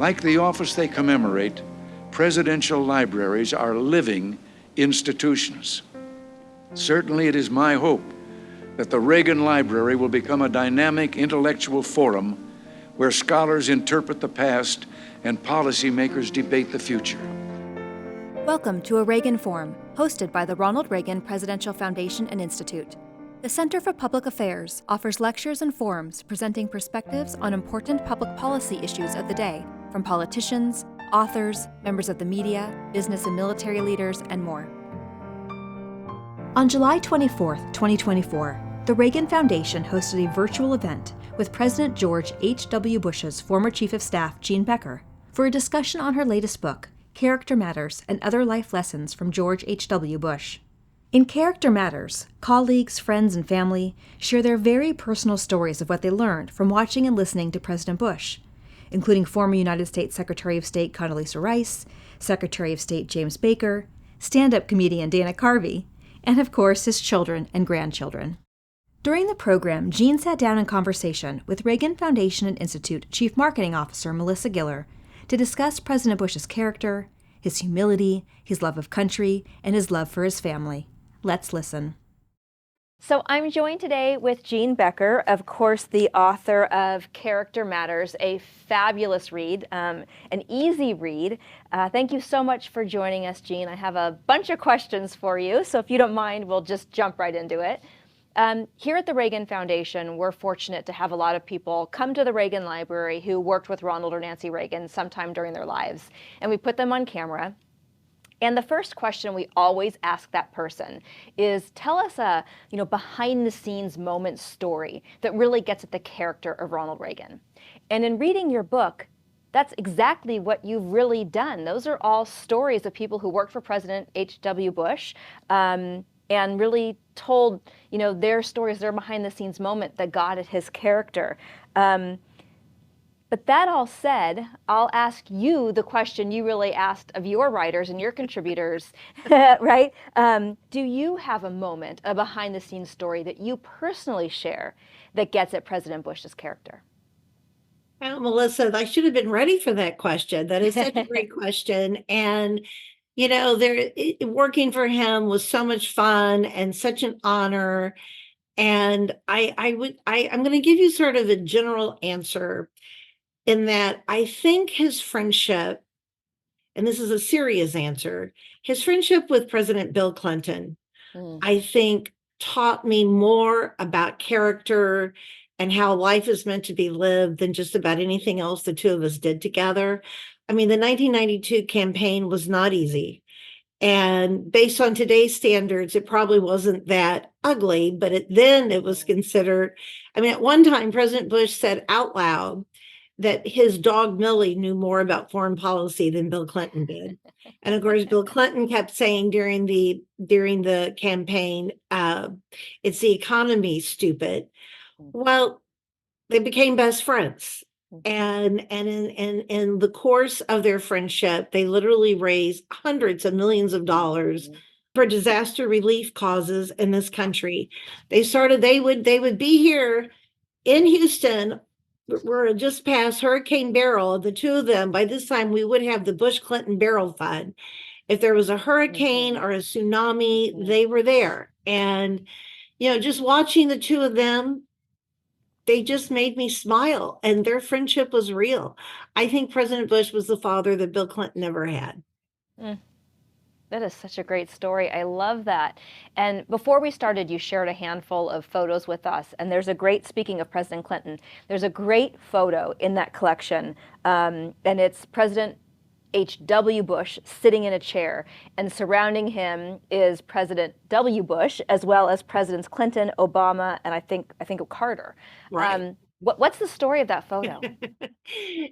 Like the office they commemorate, presidential libraries are living institutions. Certainly it is my hope that the Reagan Library will become a dynamic intellectual forum where scholars interpret the past and policymakers debate the future. Welcome to a Reagan Forum, hosted by the Ronald Reagan Presidential Foundation and Institute. The Center for Public Affairs offers lectures and forums presenting perspectives on important public policy issues of the day from politicians, authors, members of the media, business and military leaders, and more. On July 24, 2024, the Reagan Foundation hosted a virtual event with President George H.W. Bush's former Chief of Staff, Jean Becker, for a discussion on her latest book, Character Matters and Other Life Lessons from George H.W. Bush. In Character Matters, colleagues, friends, and family share their very personal stories of what they learned from watching and listening to President Bush, including former United States Secretary of State Condoleezza Rice, Secretary of State James Becker, stand-up comedian Dana Carvey, and of course his children and grandchildren. During the program, Jean sat down in conversation with Reagan Foundation and Institute Chief Marketing Officer Melissa Giller to discuss President Bush's character, his humility, his love of country, and his love for his family. Let's listen. So I'm joined today with Jean Becker, of course, the author of Character Matters, a fabulous read, an easy read. Thank you so much for joining us, Jean. I have a bunch of questions for you, so if you don't mind, we'll just jump right into it. Here at the Reagan Foundation, we're fortunate to have a lot of people come to the Reagan Library who worked with Ronald or Nancy Reagan sometime during their lives, and we put them on camera. And the first question we always ask that person is, tell us a behind-the-scenes moment story that really gets at the character of Ronald Reagan. And in reading your book, that's exactly what you've really done. Those are all stories of people who worked for President H.W. Bush and really told their stories, their behind-the-scenes moment that got at his character. But that all said, I'll ask you the question you really asked of your writers and your contributors, right? Do you have a moment, a behind-the-scenes story that you personally share that gets at President Bush's character? Well, Melissa, I should have been ready for that question. That is such a great question. And, working for him was so much fun and such an honor. And I'm going to give you sort of a general answer in that I think his friendship, and this is a serious answer, his friendship with President Bill Clinton, I think taught me more about character and how life is meant to be lived than just about anything else the two of us did together. I mean, the 1992 campaign was not easy. And based on today's standards, it probably wasn't that ugly, but then it was considered, at one time, President Bush said out loud that his dog Millie knew more about foreign policy than Bill Clinton did. And of course, Bill Clinton kept saying during the campaign, it's the economy, stupid. Well, they became best friends. And in the course of their friendship, they literally raised hundreds of millions of dollars for disaster relief causes in this country. They would be here in Houston. We're just past Hurricane Beryl. The two of them, by this time, we would have the Bush-Clinton Beryl Fund. If there was a hurricane or a tsunami, they were there. And, just watching the two of them, they just made me smile. And their friendship was real. I think President Bush was the father that Bill Clinton never had. That is such a great story. I love that. And before we started, you shared a handful of photos with us. And speaking of President Clinton, there's a great photo in that collection. And it's President H.W. Bush sitting in a chair. And surrounding him is President W. Bush, as well as Presidents Clinton, Obama, and I think Carter. Right. What's the story of that photo?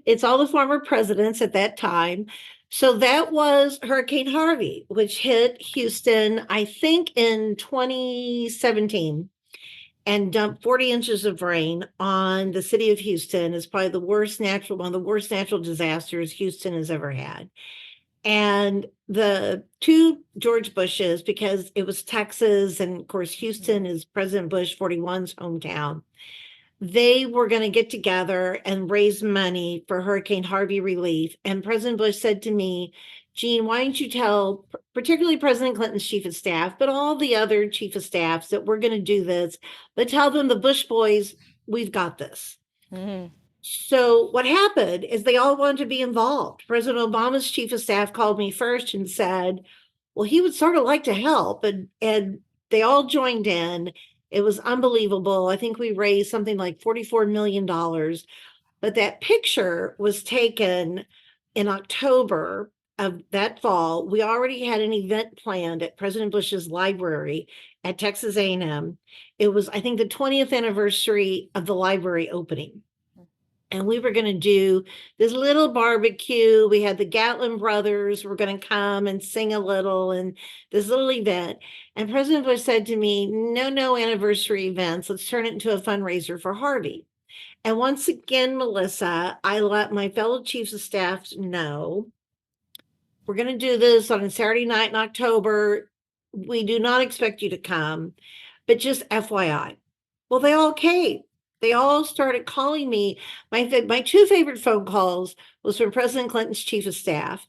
It's all the former presidents at that time. So that was Hurricane Harvey, which hit Houston, I think in 2017, and dumped 40 inches of rain on the city of Houston. It's probably one of the worst natural disasters Houston has ever had. And the two George Bushes, because it was Texas, and of course, Houston is President Bush 41's hometown. they were going to get together and raise money for Hurricane Harvey relief. And President Bush said to me, Jean, why don't you tell, particularly President Clinton's chief of staff, but all the other chief of staffs, that we're going to do this, but tell them, the Bush boys, we've got this. Mm-hmm. So what happened is they all wanted to be involved. President Obama's chief of staff called me first and said, well, he would sort of like to help. And they all joined in. It was unbelievable. I think we raised something like $44 million. But that picture was taken in October of that fall. We already had an event planned at President Bush's library at Texas A&M. It was, I think, the 20th anniversary of the library opening. And we were going to do this little barbecue. We had the Gatlin brothers were going to come and sing a little, and this little event. And President Bush said to me, no anniversary events. Let's turn it into a fundraiser for Harvey. And once again, Melissa, I let my fellow chiefs of staff know, we're going to do this on a Saturday night in October. We do not expect you to come, but just FYI. Well, they all came. They all started calling me. My two favorite phone calls was from President Clinton's chief of staff.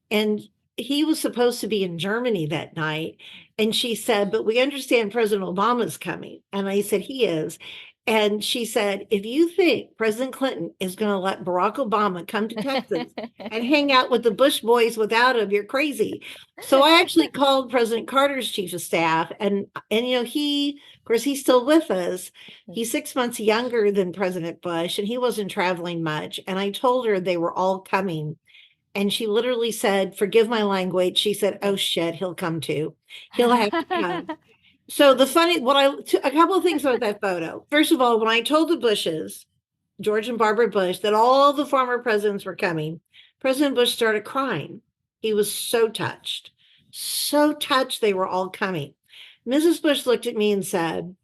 And he was supposed to be in Germany that night. And she said, but we understand President Obama's coming. And I said, he is. And she said, if you think President Clinton is going to let Barack Obama come to Texas and hang out with the Bush boys without him, you're crazy. So I actually called President Carter's chief of staff, and he, of course, he's still with us. He's 6 months younger than President Bush, and he wasn't traveling much. And I told her they were all coming. And she literally said, forgive my language. She said, oh shit, he'll come too. He'll have to come. So a couple of things about that photo. First of all, when I told the Bushes, George and Barbara Bush, that all the former presidents were coming, President Bush started crying. He was so touched they were all coming. Mrs. Bush looked at me and said,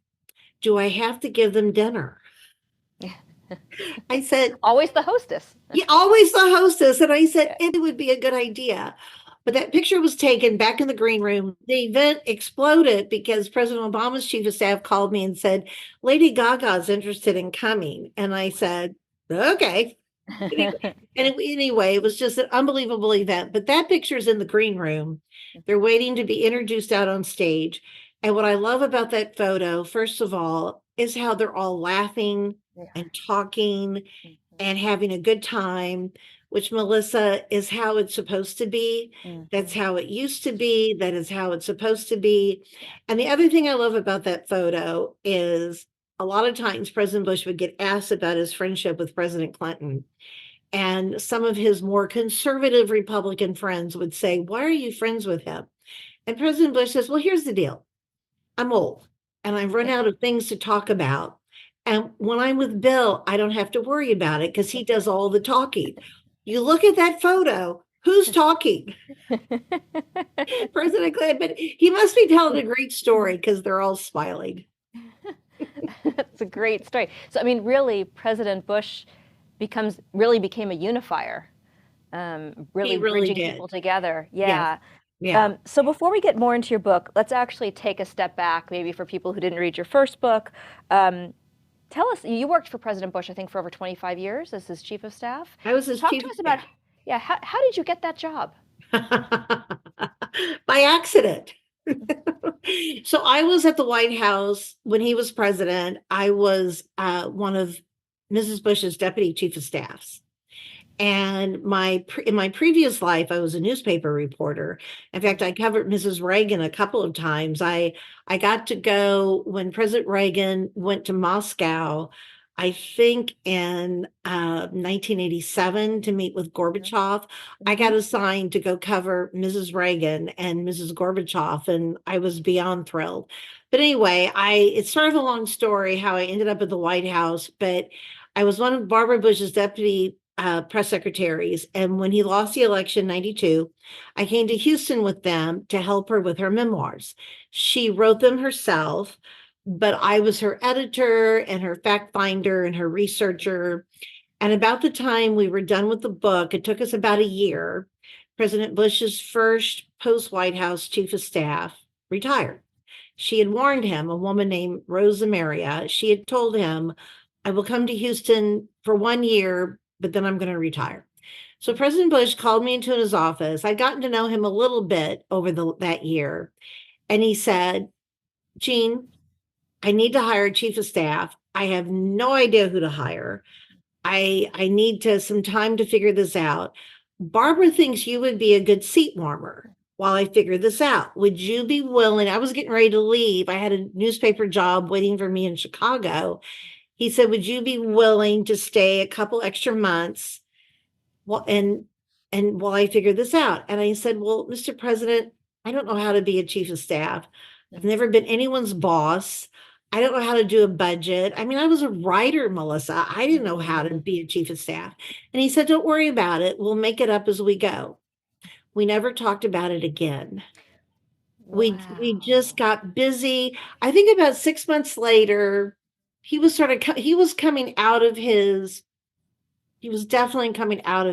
do I have to give them dinner? I said, always the hostess. Yeah, always the hostess. And I said, it would be a good idea. But that picture was taken back in the green room. The event exploded because President Obama's chief of staff called me and said, Lady Gaga's interested in coming. And I said, okay. Anyway, it was just an unbelievable event. But that picture is in the green room. They're waiting to be introduced out on stage. And what I love about that photo, first of all, is how they're all laughing and talking and having a good time, which, Melissa, is how it's supposed to be. That's how it used to be. That is how it's supposed to be. And the other thing I love about that photo is a lot of times President Bush would get asked about his friendship with President Clinton. And some of his more conservative Republican friends would say, why are you friends with him? And President Bush says, well, here's the deal. I'm old and I've run out of things to talk about. And when I'm with Bill, I don't have to worry about it because he does all the talking. You look at that photo, who's talking? President Clinton, but he must be telling a great story because they're all smiling. That's a great story. So, I mean, really, President Bush became a unifier, really bridging people together. Yeah. So before we get more into your book, let's actually take a step back, maybe for people who didn't read your first book. Tell us, you worked for President Bush, I think, for over 25 years as his chief of staff. I was his chief of staff. How did you get that job? By accident. So I was at the White House when he was president. I was one of Mrs. Bush's deputy chief of staffs. And in my previous life, I was a newspaper reporter. In fact, I covered Mrs. Reagan a couple of times. I got to go when President Reagan went to Moscow, I think in 1987, to meet with Gorbachev. I got assigned to go cover Mrs. Reagan and Mrs. Gorbachev, and I was beyond thrilled. But anyway, it's sort of a long story how I ended up at the White House, but I was one of Barbara Bush's deputy press secretaries. And when he lost the election in 92, I came to Houston with them to help her with her memoirs. She wrote them herself, but I was her editor and her fact finder and her researcher. And about the time we were done with the book, it took us about a year, President Bush's first post-White House chief of staff retired. She had warned him, a woman named Rosa Maria, she had told him, I will come to Houston for 1 year, but then I'm going to retire. So President Bush called me into his office. I'd gotten to know him a little bit over that year. And he said, Jean, I need to hire a chief of staff. I have no idea who to hire. I need some time to figure this out. Barbara thinks you would be a good seat warmer while I figure this out. Would you be willing? I was getting ready to leave. I had a newspaper job waiting for me in Chicago. He said, would you be willing to stay a couple extra months and while I figure this out? And I said, well, Mr. President, I don't know how to be a chief of staff. I've never been anyone's boss. I don't know how to do a budget. I mean, I was a writer, Melissa. I didn't know how to be a chief of staff. And he said, don't worry about it. We'll make it up as we go. We never talked about it again. Wow. We just got busy. I think about 6 months later, he was definitely coming out of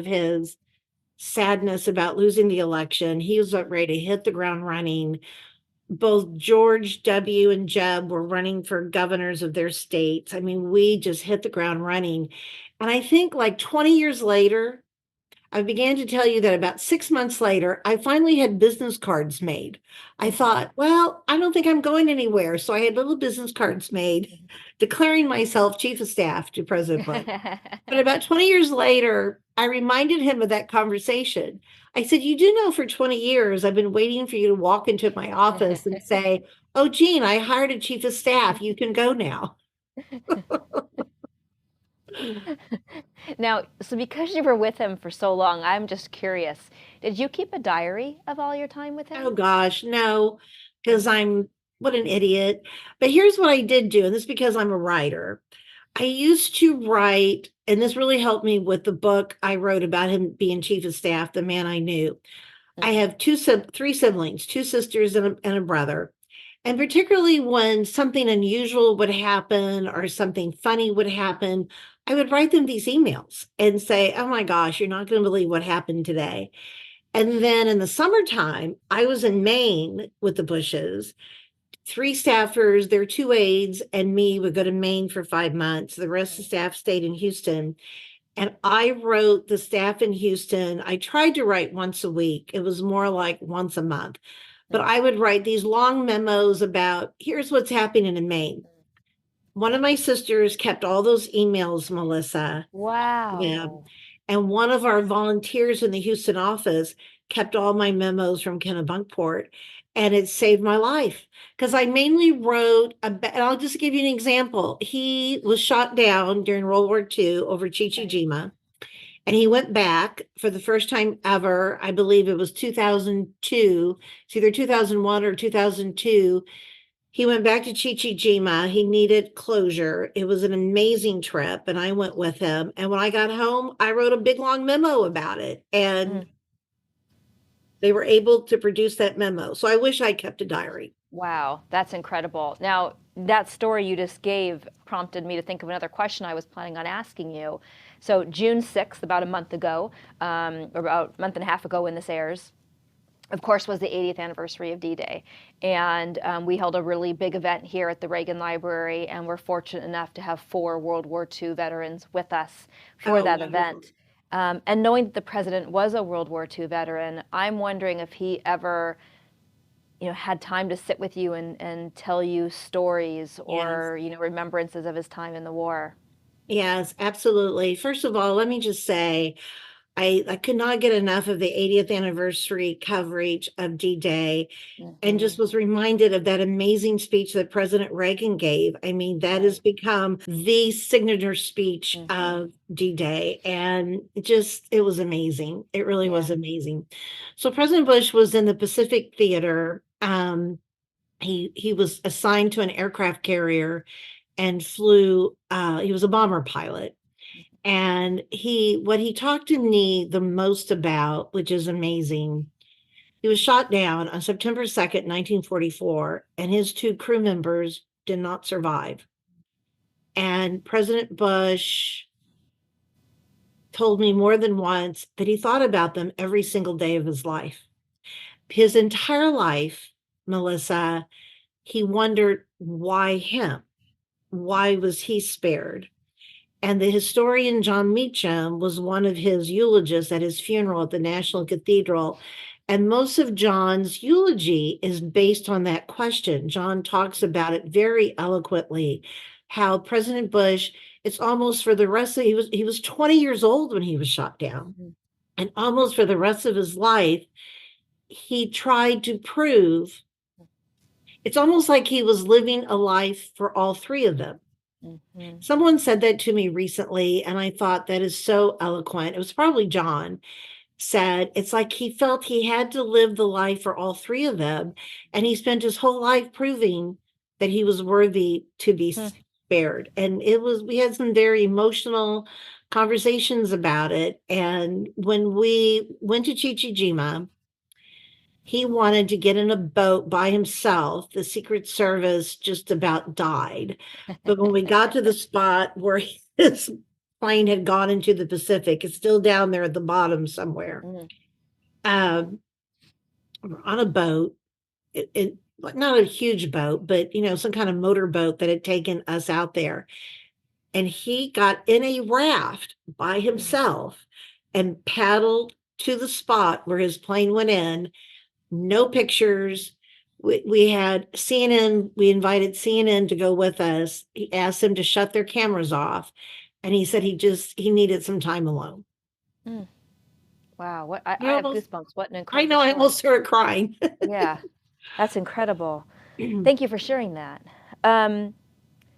his sadness about losing the election. He was ready to hit the ground running. Both George W. and Jeb were running for governors of their states. I mean, we just hit the ground running. And I think like 20 years later, I began to tell you that about 6 months later, I finally had business cards made. I thought, well, I don't think I'm going anywhere. So I had little business cards made declaring myself chief of staff to President Bush. But about 20 years later, I reminded him of that conversation. I said, you do know for 20 years, I've been waiting for you to walk into my office and say, oh, Jean, I hired a chief of staff. You can go now. Now, so because you were with him for so long, I'm just curious, did you keep a diary of all your time with him? Oh, gosh, no, because what an idiot. But here's what I did do, and this is because I'm a writer. I used to write, and this really helped me with the book I wrote about him being chief of staff, The Man I Knew. I have three siblings, 2 sisters and a brother. And particularly when something unusual would happen or something funny would happen, I would write them these emails and say, oh my gosh, you're not going to believe what happened today. And then in the summertime, I was in Maine with the Bushes. 3 staffers, their 2 aides, and me would go to Maine for 5 months. The rest of the staff stayed in Houston. And I wrote the staff in Houston. I tried to write once a week. It was more like once a month. But I would write these long memos about, here's what's happening in Maine. One of my sisters kept all those emails, Melissa. Wow. Yeah. And one of our volunteers in the Houston office kept all my memos from Kennebunkport. And it saved my life because I mainly wrote and I'll just give you an example. He was shot down during World War II over Chichijima. And he went back for the first time ever. I believe it was 2002. It's either 2001 or 2002. He went back to Chichijima. He needed closure. It was an amazing trip, and I went with him. And when I got home, I wrote a big, long memo about it. And they were able to produce that memo. So I wish I kept a diary. Wow, that's incredible. Now, that story you just gave prompted me to think of another question I was planning on asking you. So June 6th, about a month ago, or about a month and a half ago when this airs, of course, was the 80th anniversary of D-Day. And we held a really big event here at the Reagan Library, and we're fortunate enough to have 4 World War II veterans with us for that event. And knowing that the president was a World War II veteran, I'm wondering if he ever had time to sit with you and tell you stories or, remembrances of his time in the war. Yes, absolutely. First of all, let me just say, I could not get enough of the 80th anniversary coverage of D-Day and just was reminded of that amazing speech that President Reagan gave. I mean, that has become the signature speech of D-Day. And it was amazing. It really was amazing. So President Bush was in the Pacific Theater. He was assigned to an aircraft carrier and flew, he was a bomber pilot. And what he talked to me the most about, which is amazing, he was shot down on September 2nd, 1944, and his 2 crew members did not survive. And President Bush told me more than once that he thought about them every single day of his life. His entire life, Melissa, he wondered why him? Why was he spared? And the historian John Meacham was one of his eulogists at his funeral at the National Cathedral. And most of John's eulogy is based on that question. John talks about it very eloquently, how President Bush, it's almost for the rest of, he was 20 years old when he was shot down. And almost for the rest of his life, he tried to prove, it's almost like he was living a life for all three of them. Someone said that to me recently, and I thought that is so eloquent. It was probably John said, it's like he felt he had to live the life for all three of them. And he spent his whole life proving that he was worthy to be spared. And we had some very emotional conversations about it. And when we went to Chichijima, he wanted to get in a boat by himself. The Secret Service just about died. But when we got to the spot where his plane had gone into the Pacific, it's still down there at the bottom somewhere. We're on a boat, not a huge boat, but some kind of motor boat that had taken us out there. And he got in a raft by himself and paddled to the spot where his plane went in. No pictures. We had CNN, we invited CNN to go with us. He asked them to shut their cameras off. And he said he needed some time alone. Wow. I have goosebumps. What an incredible I know, story. I almost started crying. Yeah, that's incredible. Thank you for sharing that.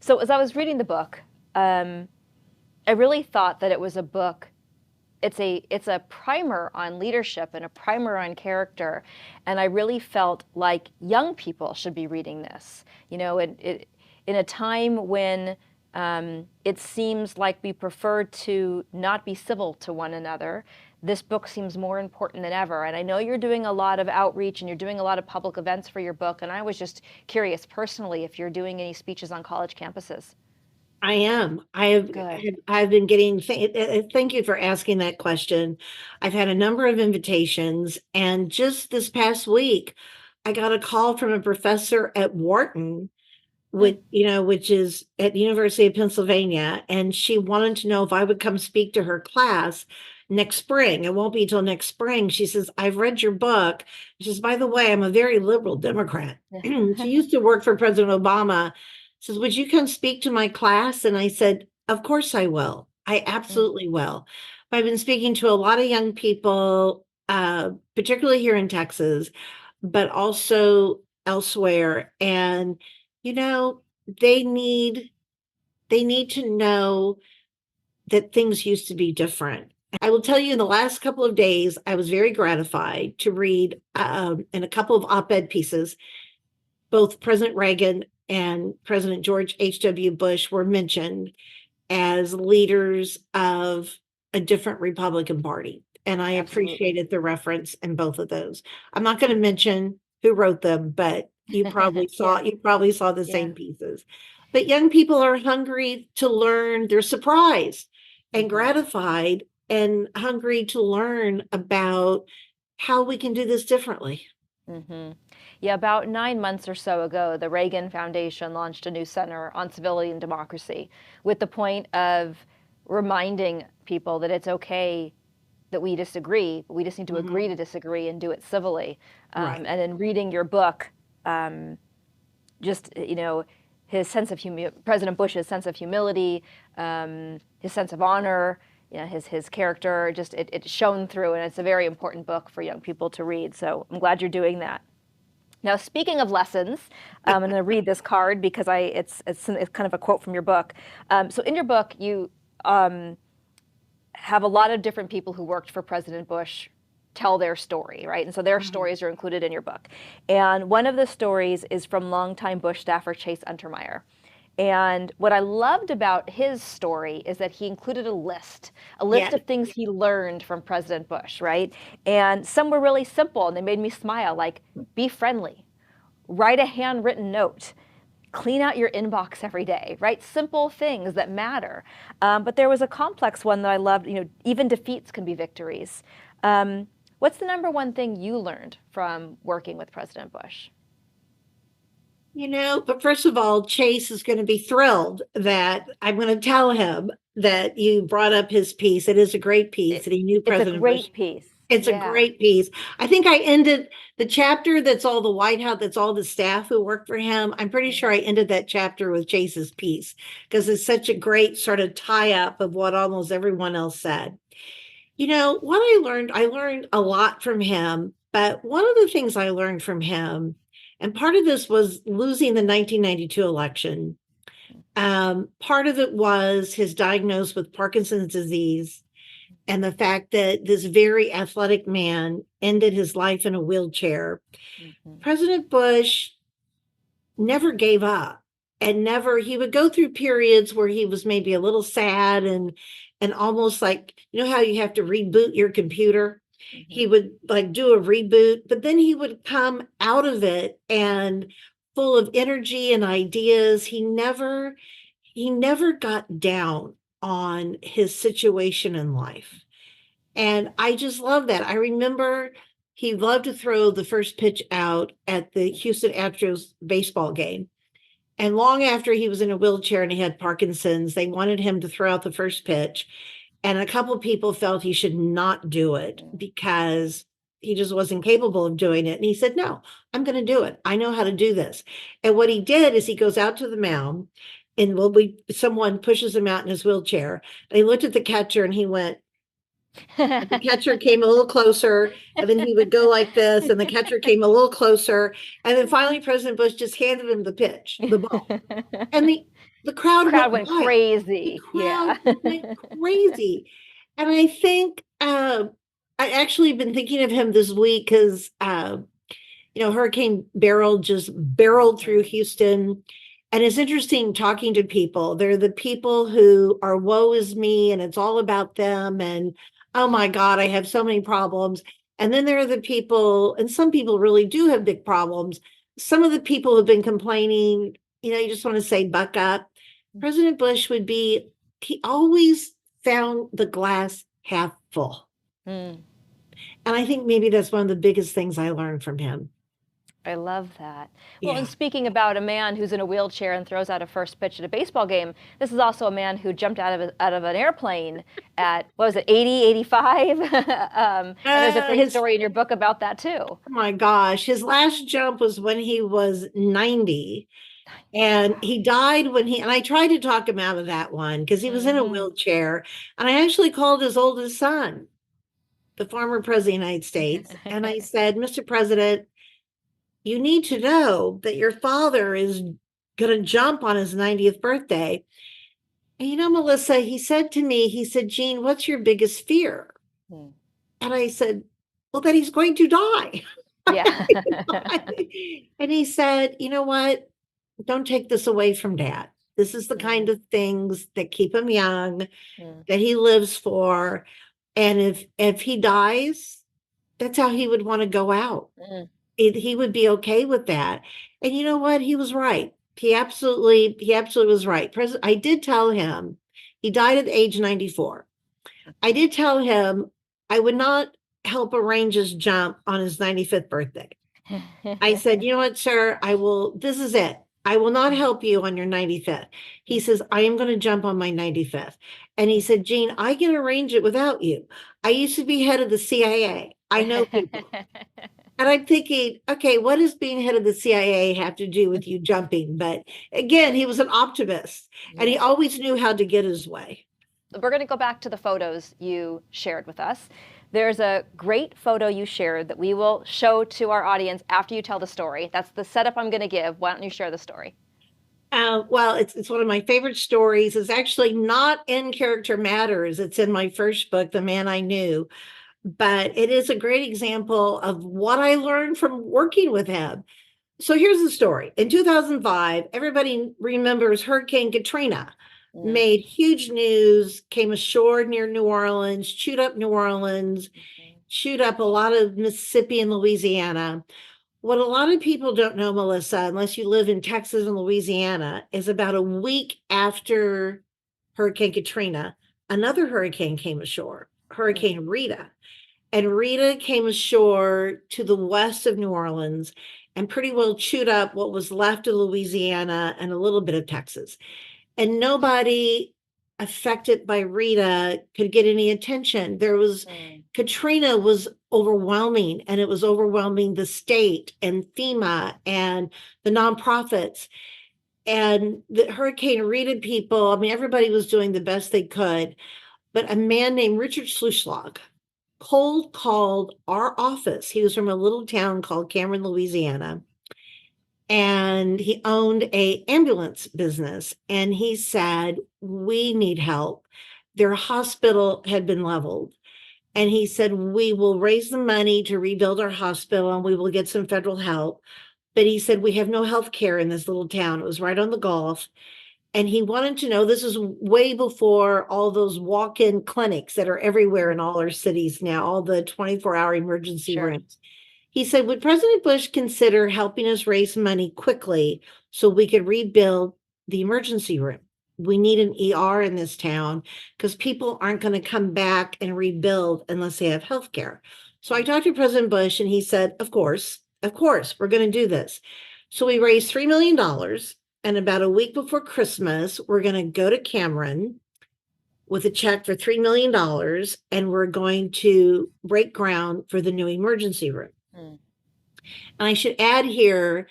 So as I was reading the book, I really thought that it was a book. It's a primer on leadership and a primer on character, and I really felt like young people should be reading this. In a time when it seems like we prefer to not be civil to one another, this book seems more important than ever. And I know you're doing a lot of outreach and you're doing a lot of public events for your book, and I was just curious personally if you're doing any speeches on college campuses. I am. I've been getting, thank you for asking that question. I've had a number of invitations, and just this past week, I got a call from a professor at Wharton, which is at the University of Pennsylvania, and she wanted to know if I would come speak to her class next spring. It won't be till next spring. She says, I've read your book. She says, by the way, I'm a very liberal Democrat. She used to work for President Obama. Says, would you come speak to my class? And I said, of course I will. I absolutely will. But I've been speaking to a lot of young people, particularly here in Texas, but also elsewhere. And, they need to know that things used to be different. I will tell you, in the last couple of days, I was very gratified to read in a couple of op-ed pieces, both President Reagan and President George H.W. Bush were mentioned as leaders of a different Republican Party. And I appreciated the reference in both of those. I'm not going to mention who wrote them, but you probably saw the same pieces. But young people are hungry to learn. They're surprised and gratified and hungry to learn about how we can do this differently. Yeah, about 9 months or so ago, the Reagan Foundation launched a new center on civility and democracy with the point of reminding people that it's okay that we disagree, but we just need to agree to disagree and do it civilly. And in reading your book, his sense of President Bush's sense of humility, his sense of honor, his character, just it shone through, and it's a very important book for young people to read. So I'm glad you're doing that. Now, speaking of lessons, I'm going to read this card because it's kind of a quote from your book. So in your book, you have a lot of different people who worked for President Bush tell their story, right? And so their stories are included in your book. And one of the stories is from longtime Bush staffer Chase Untermeyer. And what I loved about his story is that he included a list of things he learned from President Bush, right? And some were really simple and they made me smile, like be friendly, write a handwritten note, clean out your inbox every day, right? Simple things that matter. But there was a complex one that I loved, even defeats can be victories. What's the number one thing you learned from working with President Bush? But first of all, Chase is going to be thrilled that I'm going to tell him that you brought up his piece. It is a great piece that he knew President Bush. It's a great piece. It's a great piece. I think I ended the chapter that's all the White House, that's all the staff who work for him. I'm pretty sure I ended that chapter with Chase's piece because it's such a great sort of tie-up of what almost everyone else said. You know, what I learned a lot from him, but one of the things I learned from him, and part of this was losing the 1992 election. Part of it was his diagnosis with Parkinson's disease and the fact that this very athletic man ended his life in a wheelchair. President Bush never gave up and he would go through periods where he was maybe a little sad and almost like, you know how you have to reboot your computer? He would like do a reboot, but then he would come out of it and full of energy and ideas. He never got down on his situation in life. And I just love that. I remember he loved to throw the first pitch out at the Houston Astros baseball game. And long after he was in a wheelchair and he had Parkinson's, they wanted him to throw out the first pitch. And a couple of people felt he should not do it because he just wasn't capable of doing it. And he said, no, I'm going to do it. I know how to do this. And what he did is he goes out to the mound and someone pushes him out in his wheelchair. And he looked at the catcher and he went, the catcher came a little closer, and then he would go like this, and the catcher came a little closer, and then finally President Bush just handed him the ball, and the crowd went crazy. Went crazy. And I think I actually been thinking of him this week because Hurricane Beryl just barreled through Houston. And it's interesting talking to people. They're the people who are woe is me, and it's all about them. And oh my God, I have so many problems. And then there are the people, and some people really do have big problems. Some of the people who've been complaining, you just want to say, buck up. President Bush he always found the glass half full. And I think maybe that's one of the biggest things I learned from him. I love that. Well, and speaking about a man who's in a wheelchair and throws out a first pitch at a baseball game, this is also a man who jumped out of an airplane at, what was it, 80, 85? And there's a great story in your book about that too. Oh my gosh. His last jump was when he was 90. And he died and I tried to talk him out of that one because he was in a wheelchair. And I actually called his oldest son, the former president of the United States. And I said, Mr. President, you need to know that your father is going to jump on his 90th birthday. And Melissa, he said to me, Jean, what's your biggest fear? And I said, well, that he's going to die. Yeah. And he said, you know what? Don't take this away from Dad. This is the kind of things that keep him young, that he lives for. And if he dies, that's how he would want to go out. He would be okay with that. And you know what? He was right. He absolutely was right. I did tell him, he died at age 94. I did tell him I would not help arrange his jump on his 95th birthday. I said, you know what, sir, this is it. I will not help you on your 95th. He says, I am going to jump on my 95th. And he said, Jean, I can arrange it without you. I used to be head of the CIA. I know people. And I'm thinking, okay, what does being head of the CIA have to do with you jumping? But again, he was an optimist and he always knew how to get his way. We're going to go back to the photos you shared with us. There's a great photo you shared that we will show to our audience after you tell the story. That's the setup I'm going to give. Why don't you share the story? Well, it's one of my favorite stories. It's actually not in Character Matters. It's in my first book, The Man I Knew. But it is a great example of what I learned from working with him. So here's the story. In 2005, everybody remembers Hurricane Katrina. Made huge news, came ashore near New Orleans, chewed up New Orleans, chewed up a lot of Mississippi and Louisiana. What a lot of people don't know, Melissa, unless you live in Texas and Louisiana, is about a week after Hurricane Katrina, another hurricane came ashore, Hurricane Rita. And Rita came ashore to the west of New Orleans and pretty well chewed up what was left of Louisiana and a little bit of Texas. And nobody affected by Rita could get any attention. There was Katrina was overwhelming, and it was overwhelming the state and FEMA and the nonprofits. And the Hurricane Rita people, I mean, everybody was doing the best they could. But a man named Richard Schluschlag cold called our office. He was from a little town called Cameron, Louisiana. And he owned a ambulance business. And he said, we need help. Their hospital had been leveled. And he said, we will raise the money to rebuild our hospital and we will get some federal help. But he said, we have no health care in this little town. It was right on the Gulf. And he wanted to know, this is way before all those walk-in clinics that are everywhere in all our cities now, all the 24-hour emergency rooms. He said, would President Bush consider helping us raise money quickly so we could rebuild the emergency room? We need an ER in this town because people aren't going to come back and rebuild unless they have health care. So I talked to President Bush and he said, of course, we're going to do this. So we raised $3 million. And about a week before Christmas, we're going to go to Cameron with a check for $3 million, and we're going to break ground for the new emergency room. And I should add here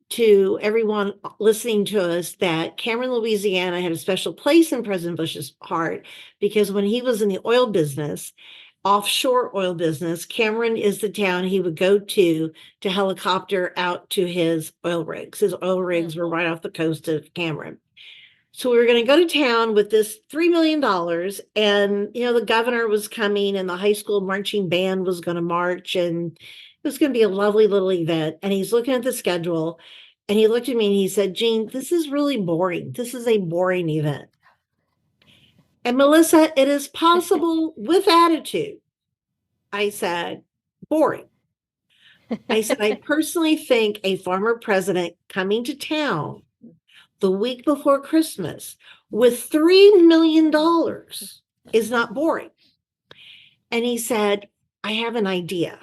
to everyone listening to us that Cameron, Louisiana had a special place in President Bush's heart because when he was in the oil business, offshore oil business, Cameron is the town he would go to helicopter out to his oil rigs. His oil rigs were right off the coast of Cameron. So we were going to go to town with this $3 million. And, the governor was coming and the high school marching band was going to march. And it was going to be a lovely little event. And he's looking at the schedule and he looked at me and he said, Jean, this is really boring. This is a boring event. And Melissa, it is possible with attitude. I said, boring. I said, I personally think a former president coming to town the week before Christmas with $3 million is not boring. And he said, I have an idea.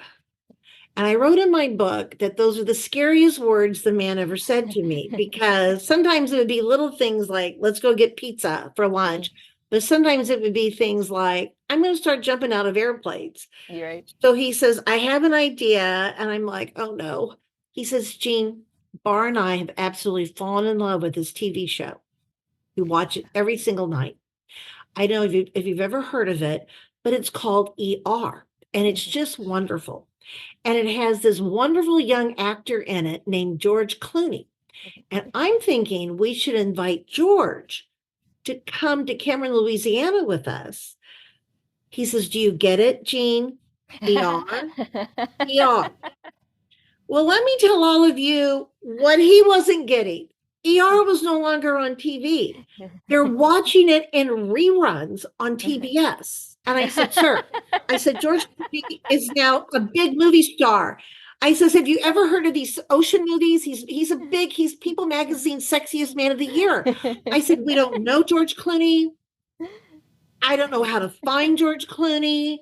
And I wrote in my book that those are the scariest words the man ever said to me, because sometimes it would be little things like, let's go get pizza for lunch. But sometimes it would be things like, I'm going to start jumping out of airplanes. You're right. So he says, I have an idea. And I'm like, oh, no. He says, Jean, Barr and I have absolutely fallen in love with this TV show. We watch it every single night. I don't know if you've ever heard of it, but it's called ER. And it's just wonderful. And it has this wonderful young actor in it named George Clooney. And I'm thinking we should invite George to come to Cameron, Louisiana with us. He says, do you get it, Jean? ER? ER. Well, let me tell all of you what he wasn't getting. ER was no longer on TV. They're watching it in reruns on TBS. And I said, sir, George is now a big movie star. I says, have you ever heard of these ocean movies? He's People Magazine's sexiest man of the year. I said, we don't know George Clooney. I don't know how to find George Clooney.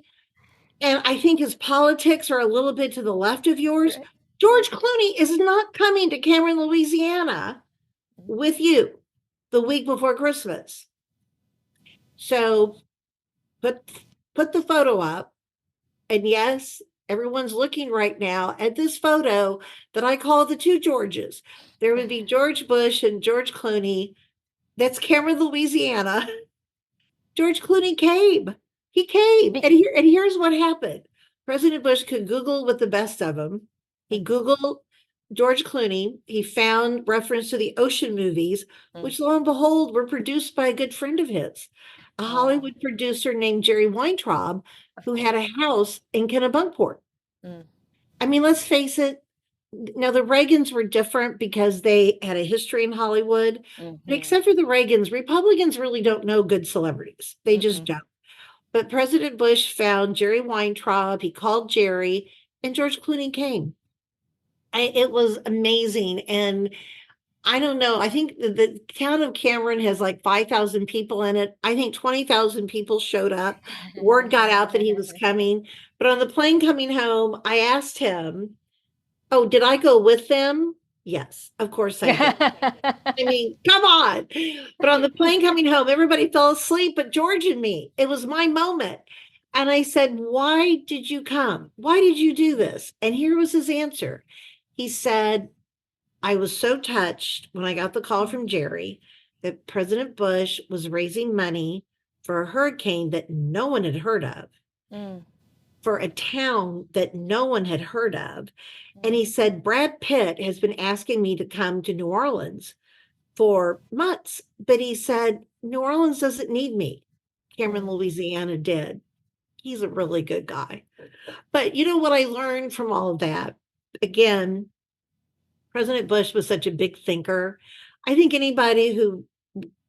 And I think his politics are a little bit to the left of yours. George Clooney is not coming to Cameron, Louisiana with you the week before Christmas. So put the photo up. And yes, everyone's looking right now at this photo that I call the two Georges. There would be George Bush and George Clooney. That's Cameron, Louisiana. George Clooney came. He came. And here's what happened. President Bush could Google with the best of them. He Googled George Clooney. He found reference to the ocean movies, which lo and behold were produced by a good friend of his, a Hollywood producer named Jerry Weintraub, who had a house in Kennebunkport. I mean, let's face it. Now, the Reagans were different because they had a history in Hollywood. But except for the Reagans, Republicans really don't know good celebrities. They just don't. But President Bush found Jerry Weintraub. He called Jerry, and George Clooney came. It was amazing. And I don't know. I think the town of Cameron has like 5,000 people in it. I think 20,000 people showed up. Word got out that he was coming. But on the plane coming home, I asked him, oh, did I go with them? Yes, of course I did. I mean, come on. But on the plane coming home, everybody fell asleep but George and me. It was my moment. And I said, why did you come? Why did you do this? And here was his answer. He said, I was so touched when I got the call from Jerry that President Bush was raising money for a hurricane that no one had heard of, for a town that no one had heard of. And he said, Brad Pitt has been asking me to come to New Orleans for months, but he said, New Orleans doesn't need me. Cameron, Louisiana did. He's a really good guy. But you know what I learned from all of that? Again, President Bush was such a big thinker. I think anybody who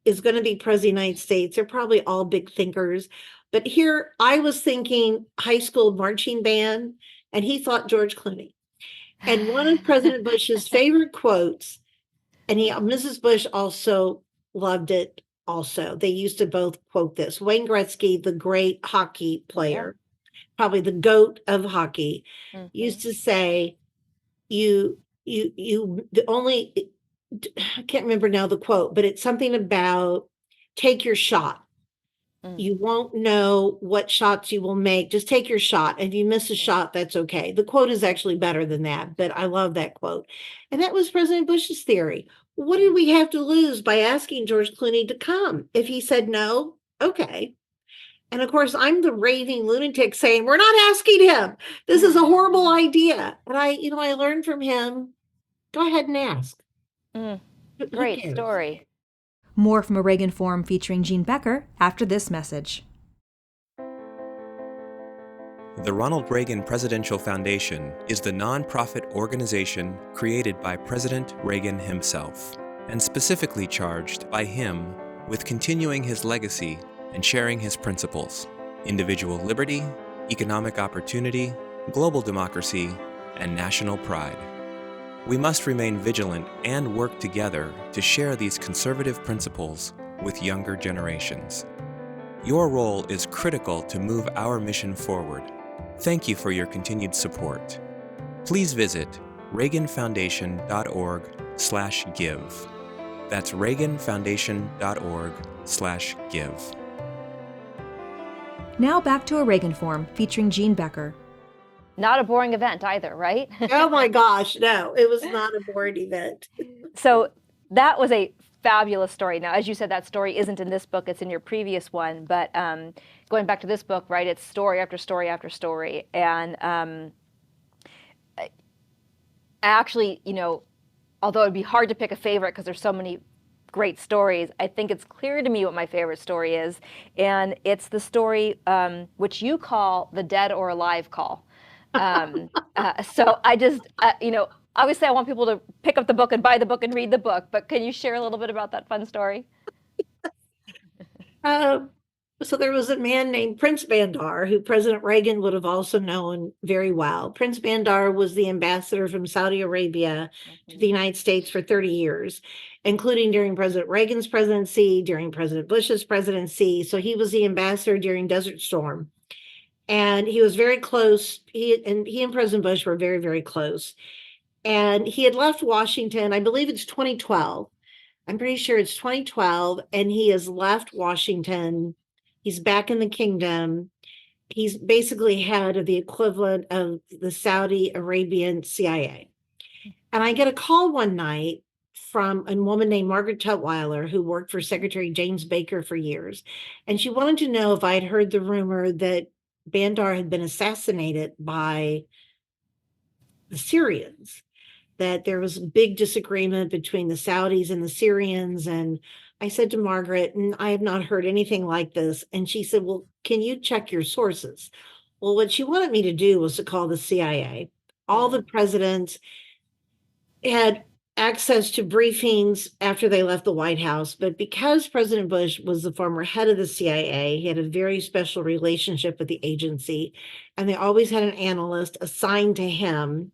is going to be president of the United States, they're probably all big thinkers. But here I was thinking high school marching band, and he thought George Clooney. And one of President Bush's favorite quotes, and Mrs. Bush also loved it also. They used to both quote this. Wayne Gretzky, the great hockey player, probably the GOAT of hockey, used to say, I can't remember now the quote, but it's something about take your shot. You won't know what shots you will make. Just take your shot. If you miss a shot, that's okay. The quote is actually better than that, but I love that quote. And that was President Bush's theory. What did we have to lose by asking George Clooney to come? If he said no, okay. And of course, I'm the raving lunatic saying, we're not asking him. This is a horrible idea. And I learned from him, go ahead and ask. Great story. More from a Reagan Forum featuring Jean Becker after this message. The Ronald Reagan Presidential Foundation is the nonprofit organization created by President Reagan himself, and specifically charged by him with continuing his legacy and sharing his principles: individual liberty, economic opportunity, global democracy, and national pride. We must remain vigilant and work together to share these conservative principles with younger generations. Your role is critical to move our mission forward. Thank you for your continued support. Please visit reaganfoundation.org/give. That's reaganfoundation.org/give. Now back to a Reagan Forum featuring Jean Becker. Not a boring event either, right? Oh my gosh, no, it was not a boring event. So that was a fabulous story. Now, as you said, that story isn't in this book, it's in your previous one, but going back to this book, right, it's story after story after story. And actually, although it'd be hard to pick a favorite because there's so many great stories, I think it's clear to me what my favorite story is. And it's the story which you call the dead or alive call. So I just, obviously I want people to pick up the book and buy the book and read the book, but can you share a little bit about that fun story? So there was a man named Prince Bandar, who President Reagan would have also known very well. Prince Bandar was the ambassador from Saudi Arabia to the United States for 30 years, including during President Reagan's presidency, during President Bush's presidency. So he was the ambassador during Desert Storm. And he was very close. He and President Bush were very, very close. And he had left Washington, I believe it's 2012. I'm pretty sure it's 2012. And he has left Washington. He's back in the kingdom. He's basically head of the equivalent of the Saudi Arabian CIA. And I get a call one night from a woman named Margaret Tutwiler, who worked for Secretary James Baker for years. And she wanted to know if I had heard the rumor that Bandar had been assassinated by the Syrians, that there was a big disagreement between the Saudis and the Syrians. And I said to Margaret, I have not heard anything like this. And she said, well, can you check your sources? Well, what she wanted me to do was to call the CIA. All the presidents had access to briefings after they left the White House, but because President Bush was the former head of the CIA, he had a very special relationship with the agency, and they always had an analyst assigned to him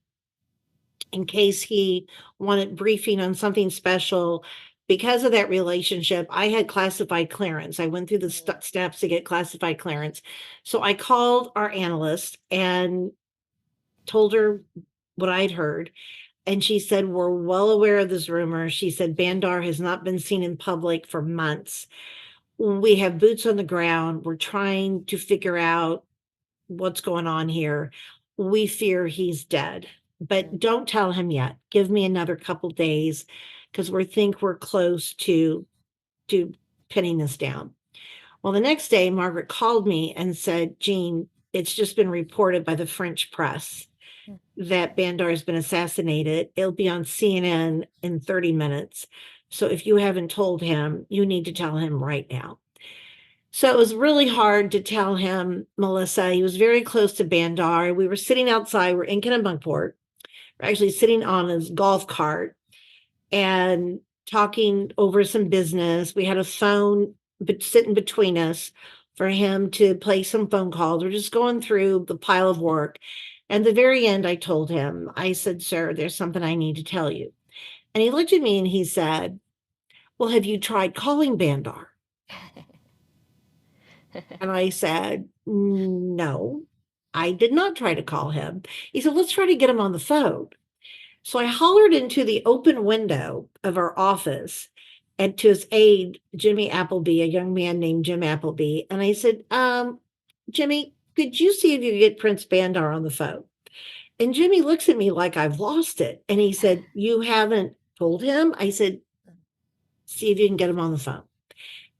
in case he wanted briefing on something special. Because of that relationship, I had classified clearance. I went through the steps to get classified clearance. So I called our analyst and told her what I'd heard. And she said, we're well aware of this rumor. She said, Bandar has not been seen in public for months. We have boots on the ground. We're trying to figure out what's going on here. We fear he's dead, but don't tell him yet. Give me another couple days because we think we're close to pinning this down. Well, the next day, Margaret called me and said, Jean, it's just been reported by the French press that Bandar has been assassinated. It'll be on CNN in 30 minutes. So if you haven't told him, you need to tell him right now. So it was really hard to tell him, Melissa. He was very close to Bandar. We were sitting outside. We're in Kennebunkport. We're actually sitting on his golf cart and talking over some business. We had a phone sitting between us for him to play some phone calls. We're just going through the pile of work. And at the very end, I told him, I said, sir, there's something I need to tell you. And he looked at me and he said, well, have you tried calling Bandar? And I said, no, I did not try to call him. He said, let's try to get him on the phone. So I hollered into the open window of our office and to his aide, Jimmy Appleby, a young man named Jim Appleby. And I said, Jimmy, could you see if you could get Prince Bandar on the phone? And Jimmy looks at me like I've lost it. And he said, you haven't told him? I said, see if you can get him on the phone.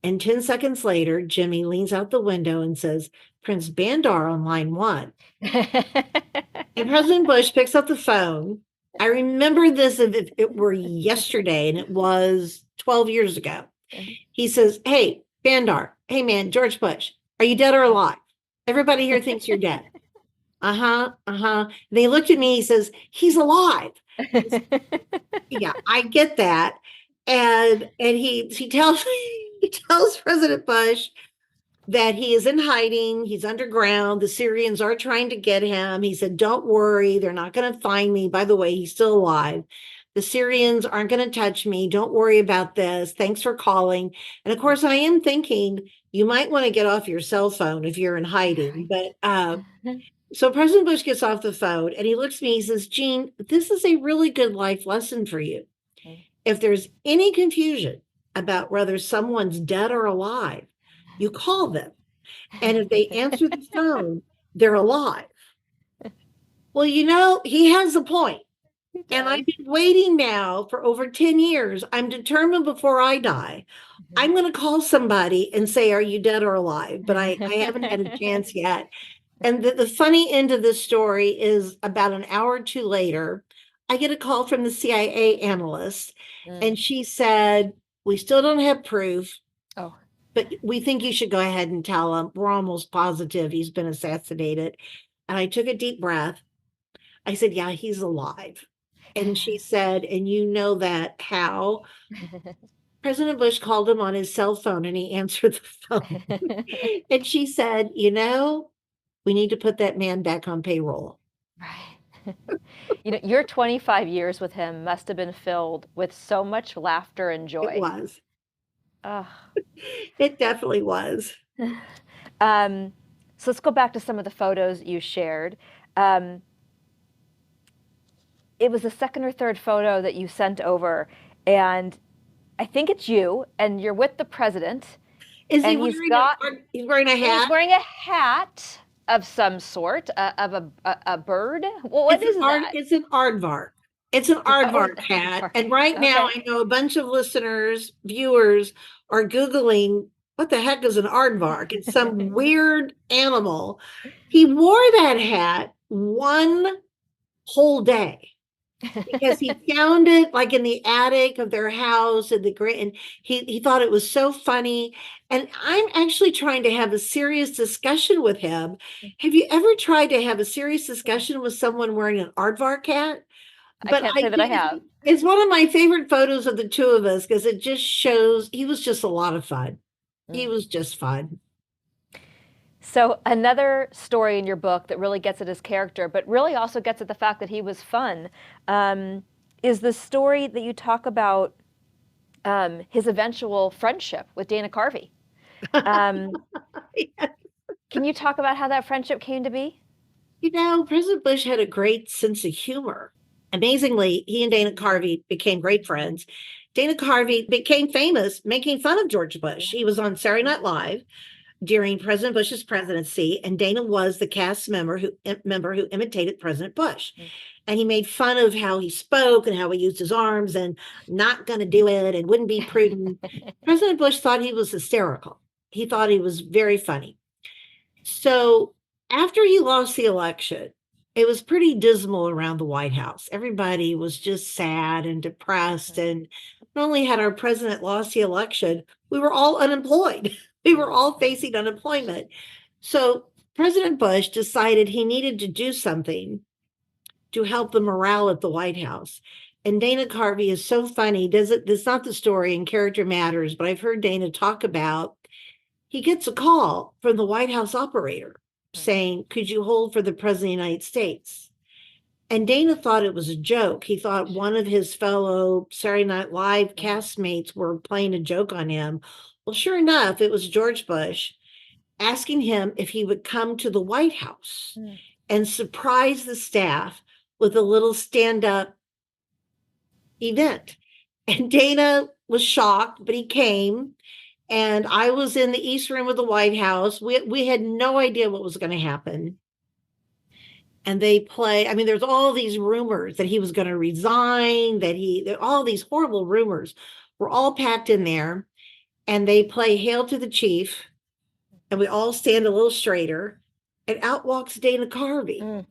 And 10 seconds later, Jimmy leans out the window and says, Prince Bandar on line 1. And President Bush picks up the phone. I remember this as if it were yesterday, and it was 12 years ago. He says, hey, Bandar, hey, man, George Bush, are you dead or alive? Everybody here thinks you're dead. And he looked at me, he says, he's alive. Yeah, I get that. And he tells President Bush that he is in hiding. He's underground. The Syrians are trying to get him. He said, don't worry. They're not going to find me. By the way, he's still alive. The Syrians aren't going to touch me. Don't worry about this. Thanks for calling. And of course, I am thinking you might want to get off your cell phone if you're in hiding. But so President Bush gets off the phone and he looks at me. He says, Jean, this is a really good life lesson for you. If there's any confusion about whether someone's dead or alive, you call them. And if they answer the phone, they're alive. Well, he has a point. And I've been waiting now for over 10 years. I'm determined before I die, I'm going to call somebody and say, are you dead or alive? But I haven't had a chance yet. And the funny end of this story is about an hour or two later, I get a call from the CIA analyst. And she said, we still don't have proof. Oh. But we think you should go ahead and tell him. We're almost positive he's been assassinated. And I took a deep breath. I said, yeah, he's alive. And she said, and you know that how? President Bush called him on his cell phone and he answered the phone. And she said, we need to put that man back on payroll. Right. Your 25 years with him must have been filled with so much laughter and joy. It was. It definitely was. So let's go back to some of the photos you shared. It was the second or third photo that you sent over, and I think it's you, and you're with the president. Is he wearing he's wearing a hat? He's wearing a hat of some sort, of a bird. What is that? It's an aardvark. It's an aardvark hat. And right now, I know a bunch of listeners, viewers are Googling, what the heck is an aardvark? It's some weird animal. He wore that hat one whole day because he found it like in the attic of their house and he thought it was so funny. And I'm actually trying to have a serious discussion with him. Have you ever tried to have a serious discussion with someone wearing an aardvark hat? But I can't say that I have. It's one of my favorite photos of the two of us because it just shows he was just a lot of fun. He was just fun. So another story in your book that really gets at his character, but really also gets at the fact that he was fun, is the story that you talk about his eventual friendship with Dana Carvey. Yes. Can you talk about how that friendship came to be? President Bush had a great sense of humor. Amazingly, he and Dana Carvey became great friends. Dana Carvey became famous making fun of George Bush. He was on Saturday Night Live during President Bush's presidency, and Dana was the cast member who imitated President Bush. And he made fun of how he spoke and how he used his arms and not going to do it and wouldn't be prudent. President Bush thought he was hysterical. He thought he was very funny. So after he lost the election, it was pretty dismal around the White House. Everybody was just sad and depressed. And not only had our president lost the election, we were all unemployed. We were all facing unemployment. So President Bush decided he needed to do something to help the morale at the White House. And Dana Carvey is so funny. It's not the story and character matters, but I've heard Dana talk about, he gets a call from the White House operator saying, could you hold for the President of the United States? And Dana thought it was a joke. He thought one of his fellow Saturday Night Live castmates were playing a joke on him. Well, sure enough, it was George Bush asking him if he would come to the White House and surprise the staff with a little stand-up event. And Dana was shocked, but he came. And I was in the East Room of the White House. We had no idea what was going to happen. And there's all these rumors that he was going to resign, all these horrible rumors were all packed in there. And they play Hail to the Chief. And we all stand a little straighter. And out walks Dana Carvey.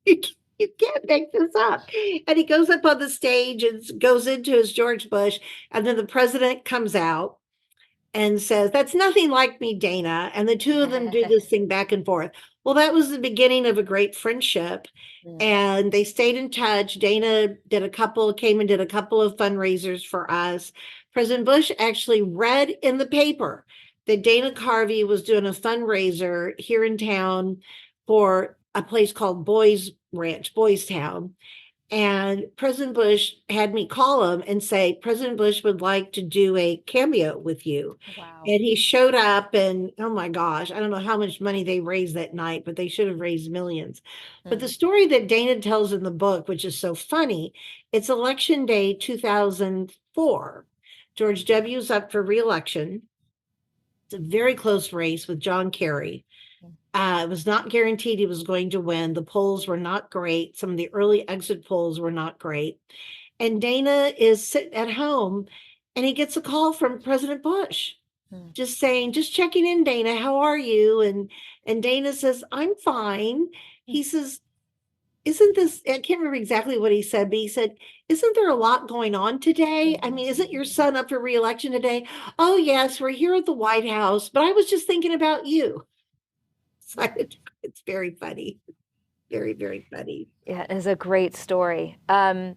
You can't make this up. And he goes up on the stage and goes into his George Bush. And then the president comes out and says, that's nothing like me, Dana. And the two of them do this thing back and forth. Well, that was the beginning of a great friendship. And they stayed in touch. Dana came and did a couple of fundraisers for us. President Bush actually read in the paper that Dana Carvey was doing a fundraiser here in town for a place called Boys Town. And President Bush had me call him and say, President Bush would like to do a cameo with you. Wow. And he showed up and, oh my gosh, I don't know how much money they raised that night, but they should have raised millions. But the story that Dana tells in the book, which is so funny, it's Election Day 2004. George W.'s up for re-election. It's a very close race with John Kerry. It was not guaranteed he was going to win. The polls were not great. Some of the early exit polls were not great. And Dana is sitting at home and he gets a call from President Bush just checking in, Dana, how are you? And Dana says, I'm fine. He says, isn't this, I can't remember exactly what he said, but he said, isn't there a lot going on today? I mean, isn't your son up for re-election today? Oh, yes, we're here at the White House, but I was just thinking about you. It's very funny. Very, very funny. Yeah, it's a great story. And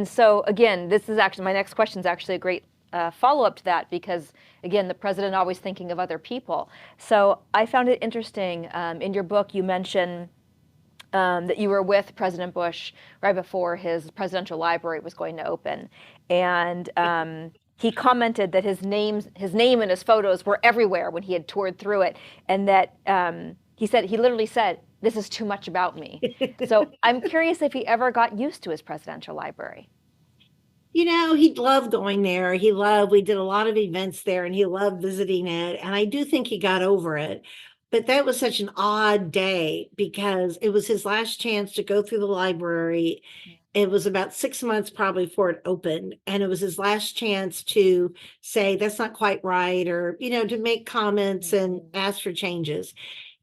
so, again, this is actually, my next question is actually a great follow-up to that because, again, the president always thinking of other people. So I found it interesting. In your book, you mention that you were with President Bush right before his presidential library was going to open. And he commented that his name and his photos were everywhere when he had toured through it. And that he literally said, this is too much about me. So I'm curious if he ever got used to his presidential library. You know, he loved going there. We did a lot of events there and he loved visiting it. And I do think he got over it. But that was such an odd day because it was his last chance to go through the library. It was about 6 months probably before it opened. And it was his last chance to say, that's not quite right, or, to make comments and ask for changes.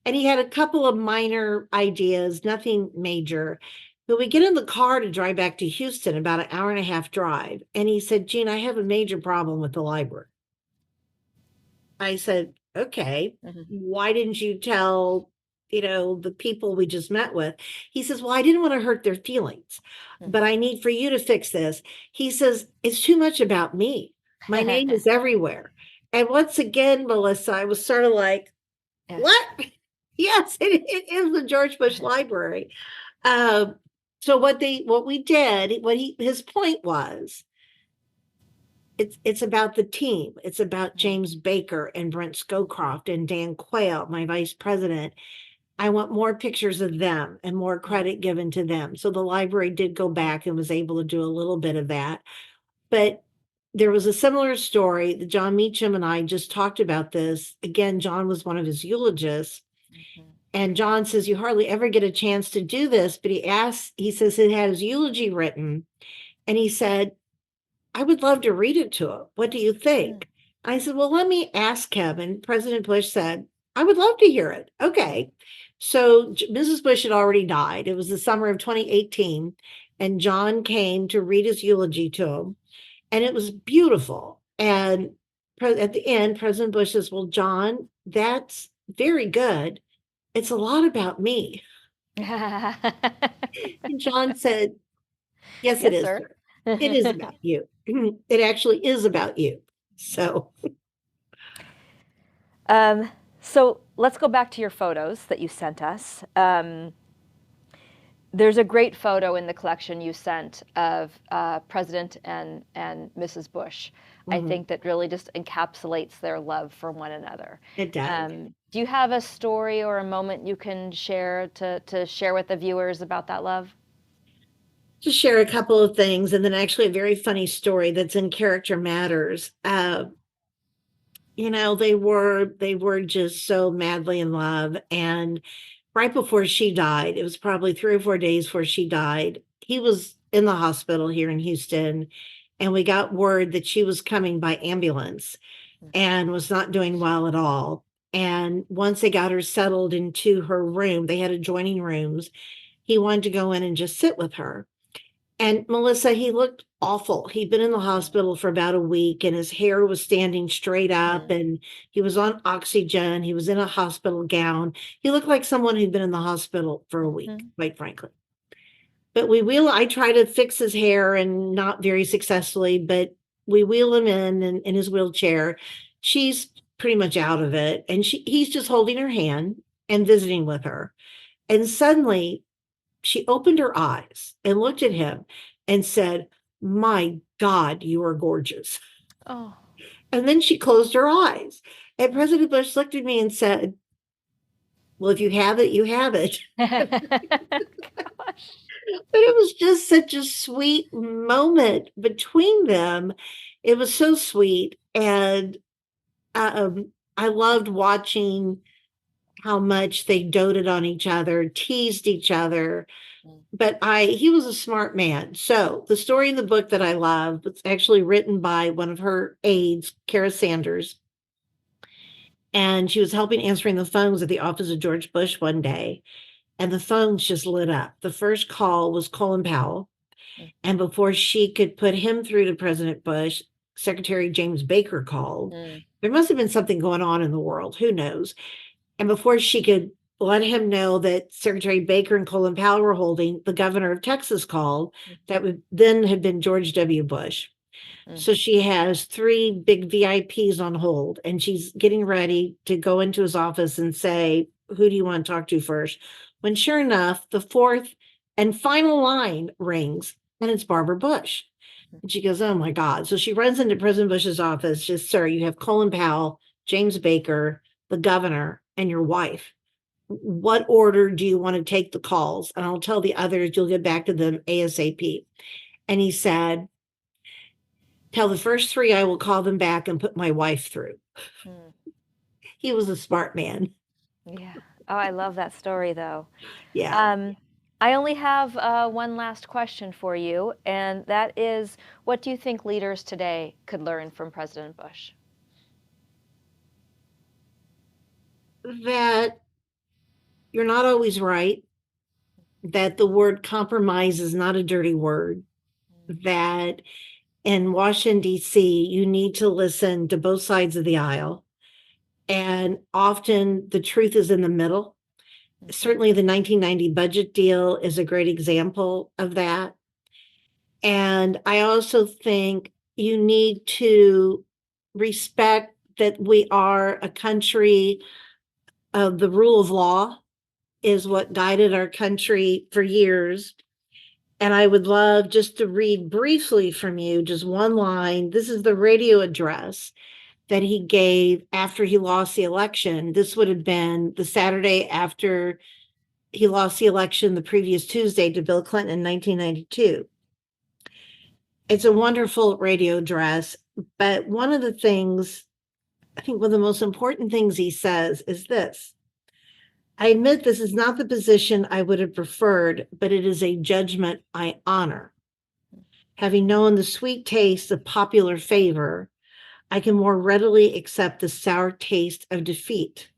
And he had a couple of minor ideas, nothing major. But we get in the car to drive back to Houston, about an hour and a half drive. And he said, Jean, I have a major problem with the library. I said, okay, why didn't you tell, the people we just met with? He says, well, I didn't want to hurt their feelings, but I need for you to fix this. He says, it's too much about me. My name is everywhere. And once again, Melissa, I was sort of like, what? Yes, it is the George Bush Library. So his point was, it's about the team. It's about James Becker and Brent Scowcroft and Dan Quayle, my vice president. I want more pictures of them and more credit given to them. So the library did go back and was able to do a little bit of that. But there was a similar story that John Meacham and I just talked about this. Again, John was one of his eulogists. And John says, you hardly ever get a chance to do this. But he says he had his eulogy written. And he said, I would love to read it to him. What do you think? I said, well, let me ask him. And President Bush said, I would love to hear it. Okay. So Mrs. Bush had already died. It was the summer of 2018. And John came to read his eulogy to him. And it was beautiful. And at the end, President Bush says, well, John, that's very good. It's a lot about me. And John said, yes, it is, sir. It is about you. It actually is about you. So. So let's go back to your photos that you sent us. There's a great photo in the collection you sent of President and Mrs. Bush. I think that really just encapsulates their love for one another. It does. Do you have a story or a moment you can share to share with the viewers about that love? Just share a couple of things, and then actually a very funny story that's in Character Matters. You know, they were just so madly in love. And right before she died, it was probably 3 or 4 days before she died, he was in the hospital here in Houston, and we got word that she was coming by ambulance and was not doing well at all. And once they got her settled into her room, they had adjoining rooms, he wanted to go in and just sit with her. And Melissa, he looked awful. He'd been in the hospital for about a week, and his hair was standing straight up, and he was on oxygen. He was in a hospital gown. He looked like someone who'd been in the hospital for a week, quite frankly. But I try to fix his hair, and not very successfully, but we wheel him in his wheelchair. She's pretty much out of it, and he's just holding her hand and visiting with her. And suddenly she opened her eyes and looked at him and said, my God, you are gorgeous. Oh. And then she closed her eyes. And President Bush looked at me and said, well, if you have it, you have it. Gosh. But it was just such a sweet moment between them. It was so sweet. And I loved watching how much they doted on each other, teased each other. But he was a smart man. So the story in the book that I love, it's actually written by one of her aides, Kara Sanders. And she was helping answering the phones at the office of George Bush one day. And the phones just lit up. The first call was Colin Powell. And before she could put him through to President Bush, Secretary James Baker called. There must have been something going on in the world. Who knows? And before she could let him know that Secretary Baker and Colin Powell were holding, the governor of Texas called. That would then have been George W. Bush. So she has 3 big VIPs on hold, and she's getting ready to go into his office and say, who do you want to talk to first? When sure enough, the 4th and final line rings, and it's Barbara Bush. And she goes, oh my God. So she runs into President Bush's office, just, sir, you have Colin Powell, James Baker, the governor, and your wife. What order do you want to take the calls? And I'll tell the others, you'll get back to them ASAP. And he said, tell the first 3 I will call them back and put my wife through. He was a smart man. Yeah. Oh, I love that story, though. Yeah. I only have one last question for you, and that is, what do you think leaders today could learn from President Bush? That you're not always right, that the word compromise is not a dirty word, that in Washington, D.C., you need to listen to both sides of the aisle. And often the truth is in the middle. Certainly the 1990 budget deal is a great example of that. And I also think you need to respect that we are a country of the rule of law is what guided our country for years. And I would love just to read briefly from you, just one line. This is the radio address that he gave after he lost the election. This would have been the Saturday after he lost the election the previous Tuesday to Bill Clinton in 1992. It's a wonderful radio address, but one of the things, I think one of the most important things he says is this: I admit this is not the position I would have preferred, but it is a judgment I honor. Having known the sweet taste of popular favor, I can more readily accept the sour taste of defeat,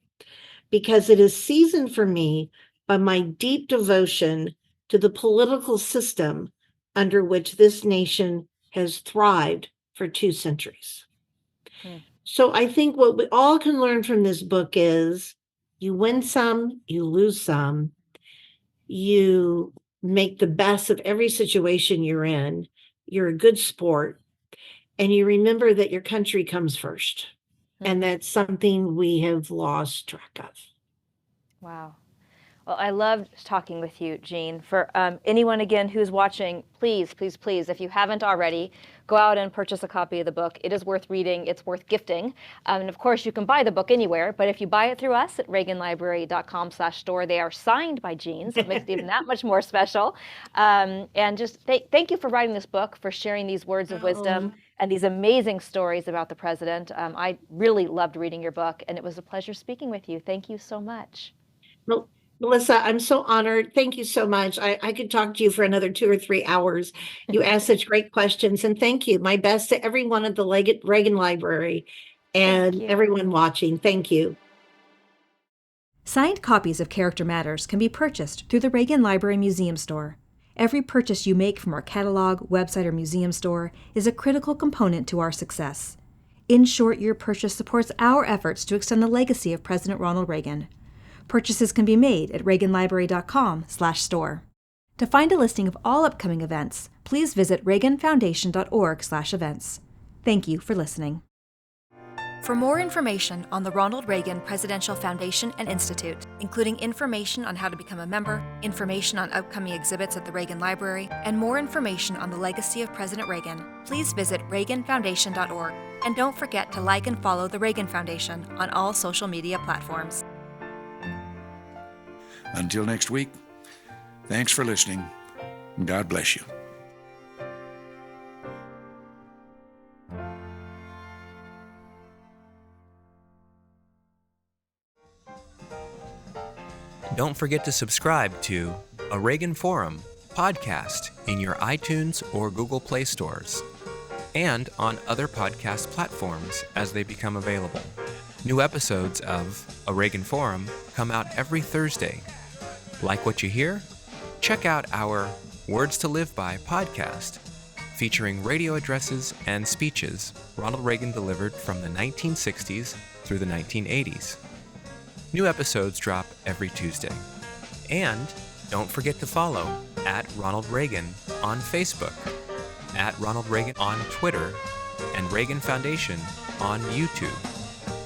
because it is seasoned for me by my deep devotion to the political system under which this nation has thrived for 2 centuries. So I think what we all can learn from this book is you win some, you lose some, you make the best of every situation you're in, you're a good sport, and you remember that your country comes first. And that's something we have lost track of. Wow. Well, I loved talking with you, Jean. For anyone, again, who's watching, please, please, please, if you haven't already, go out and purchase a copy of the book. It is worth reading. It's worth gifting. And of course, you can buy the book anywhere, but if you buy it through us at reaganlibrary.com/store, they are signed by Jean, so it makes it even that much more special. And just thank you for writing this book, for sharing these words of wisdom and these amazing stories about the president. I really loved reading your book, and it was a pleasure speaking with you. Thank you so much. Well, Melissa, I'm so honored. Thank you so much. I could talk to you for another 2 or 3 hours. You asked such great questions, and thank you. My best to everyone at the Reagan Library and everyone watching. Thank you. Signed copies of Character Matters can be purchased through the Reagan Library Museum Store. Every purchase you make from our catalog, website, or museum store is a critical component to our success. In short, your purchase supports our efforts to extend the legacy of President Ronald Reagan. Purchases can be made at reaganlibrary.com/store. To find a listing of all upcoming events, please visit reaganfoundation.org/events. Thank you for listening. For more information on the Ronald Reagan Presidential Foundation and Institute, including information on how to become a member, information on upcoming exhibits at the Reagan Library, and more information on the legacy of President Reagan, please visit reaganfoundation.org. And don't forget to like and follow the Reagan Foundation on all social media platforms. Until next week, thanks for listening. God bless you. Don't forget to subscribe to A Reagan Forum podcast in your iTunes or Google Play stores, and on other podcast platforms as they become available. New episodes of A Reagan Forum come out every Thursday. Like what you hear? Check out our Words to Live By podcast, featuring radio addresses and speeches Ronald Reagan delivered from the 1960s through the 1980s. New episodes drop every Tuesday. And don't forget to follow @RonaldReagan on Facebook, @RonaldReagan on Twitter, and Reagan Foundation on YouTube.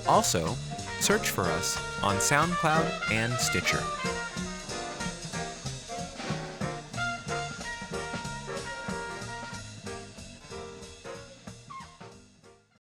Also, search for us on SoundCloud and Stitcher.